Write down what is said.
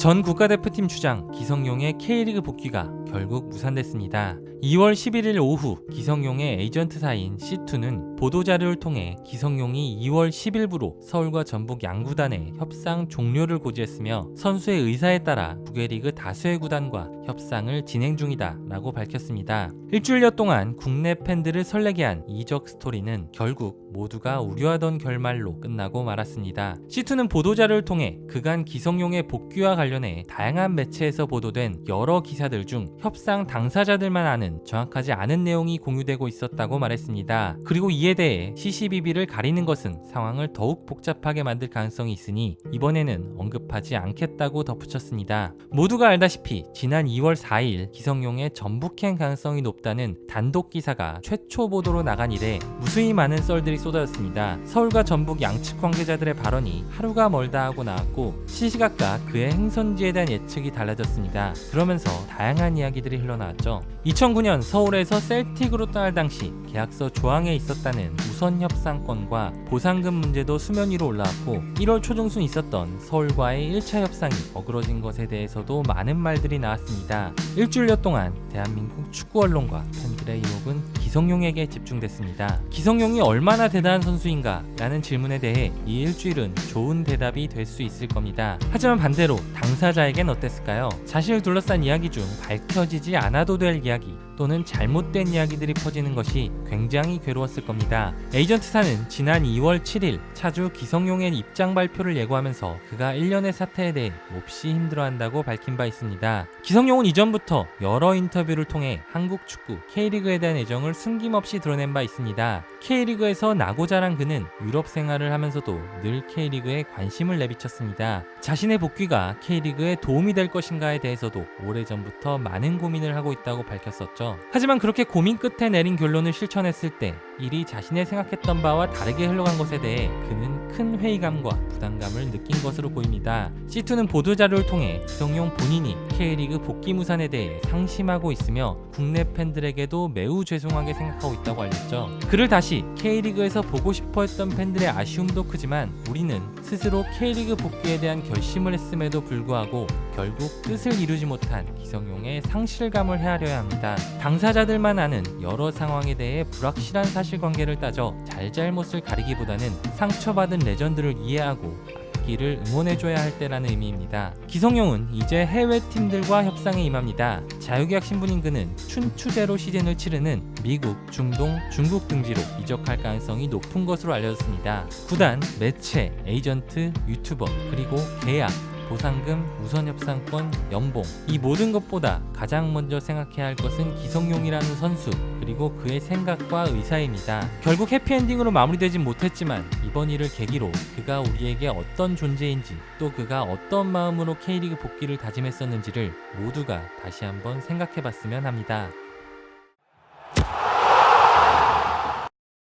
전 국가대표팀 주장 기성용의 K리그 복귀가 결국 무산됐습니다. 2월 11일 오후 기성용의 에이전트사인 C2는 보도자료를 통해 기성용이 2월 10일부로 서울과 전북 양구단에 협상 종료를 고지했으며 선수의 의사에 따라 북외리그 다수의 구단과 협상을 진행 중이다 라고 밝혔습니다. 일주일여 동안 국내 팬들을 설레게 한 이적 스토리는 결국 모두가 우려하던 결말로 끝나고 말았습니다. C2는 보도자료를 통해 그간 기성용의 복귀와 관련해 다양한 매체에서 보도된 여러 기사들 중 협상 당사자들만 아는 정확하지 않은 내용이 공유되고 있었다고 말했습니다. 그리고 이에 대해 CCBB를 가리는 것은 상황을 더욱 복잡하게 만들 가능성이 있으니 이번에는 언급하지 않겠다고 덧붙였습니다. 모두가 알다시피 지난 2월 4일 기성용의 전북행 가능성이 높다는 단독 기사가 최초 보도로 나간 이래 무수히 많은 썰들이 쏟아졌습니다. 서울과 전북 양측 관계자들의 발언이 하루가 멀다 하고 나왔고 시시각각 그의 행선지에 대한 예측이 달라졌습니다. 그러면서 다양한 이야기들이 흘러나왔죠. 2009년 서울에서 셀틱으로 떠날 당시 계약서 조항에 있었다는 우선 협상권과 보상금 문제도 수면 위로 올라왔고 1월 초중순 있었던 서울과의 1차 협상이 어그러진 것에 대해서도 많은 말들이 나왔습니다. 일주일여 동안 대한민국 축구 언론과 팬들의 이목은 기성용에게 집중됐습니다. 기성용이 얼마나 대단한 선수인가? 라는 질문에 대해 이 일주일은 좋은 대답이 될 수 있을 겁니다. 하지만 반대로 당사자에겐 어땠을까요? 자신을 둘러싼 이야기 중 밝혀지지 않아도 될 이야기 또는 잘못된 이야기들이 퍼지는 것이 굉장히 괴로웠을 겁니다. 에이전트사는 지난 2월 7일 차주 기성용의 입장 발표를 예고하면서 그가 1년의 사태에 대해 몹시 힘들어한다고 밝힌 바 있습니다. 기성용은 이전부터 여러 인터뷰를 통해 한국 축구 K리그에 대한 애정을 숨김없이 드러낸 바 있습니다. K리그에서 나고 자란 그는 유럽 생활을 하면서도 늘 K리그에 관심을 내비쳤습니다. 자신의 복귀가 K리그에 도움이 될 것인가에 대해서도 오래전부터 많은 고민을 하고 있다고 밝혔었죠. 하지만 그렇게 고민 끝에 내린 결론을 실천했을 때 일이 자신의 생각했던 바와 다르게 흘러간 것에 대해 그는 큰 회의감과 부담감을 느낀 것으로 보입니다. C2는 보도자료를 통해 기성용 본인이 K리그 복귀 무산에 대해 상심하고 있으며 국내 팬들에게도 매우 죄송하게 생각하고 있다고 알렸죠. 그를 다시 K리그에서 보고 싶어 했던 팬들의 아쉬움도 크지만 우리는 스스로 K리그 복귀에 대한 결심을 했음에도 불구하고 결국 뜻을 이루지 못한 기성용의 상실감을 헤아려야 합니다. 당사자들만 아는 여러 상황에 대해 불확실한 사실관계를 따져 잘잘못을 가리기보다는 상처받은 레전드를 이해하고 앞길을 응원해줘야 할 때라는 의미입니다. 기성용은 이제 해외 팀들과 협상에 임합니다. 자유계약 신분인 그는 춘추제로 시즌을 치르는 미국, 중동, 중국 등지로 이적할 가능성이 높은 것으로 알려졌습니다. 구단, 매체, 에이전트, 유튜버, 그리고 계약, 보상금, 우선 협상권, 연봉 이 모든 것보다 가장 먼저 생각해야 할 것은 기성용이라는 선수 그리고 그의 생각과 의사입니다. 결국 해피엔딩으로 마무리되진 못했지만 이번 일을 계기로 그가 우리에게 어떤 존재인지 또 그가 어떤 마음으로 K리그 복귀를 다짐했었는지를 모두가 다시 한번 생각해봤으면 합니다.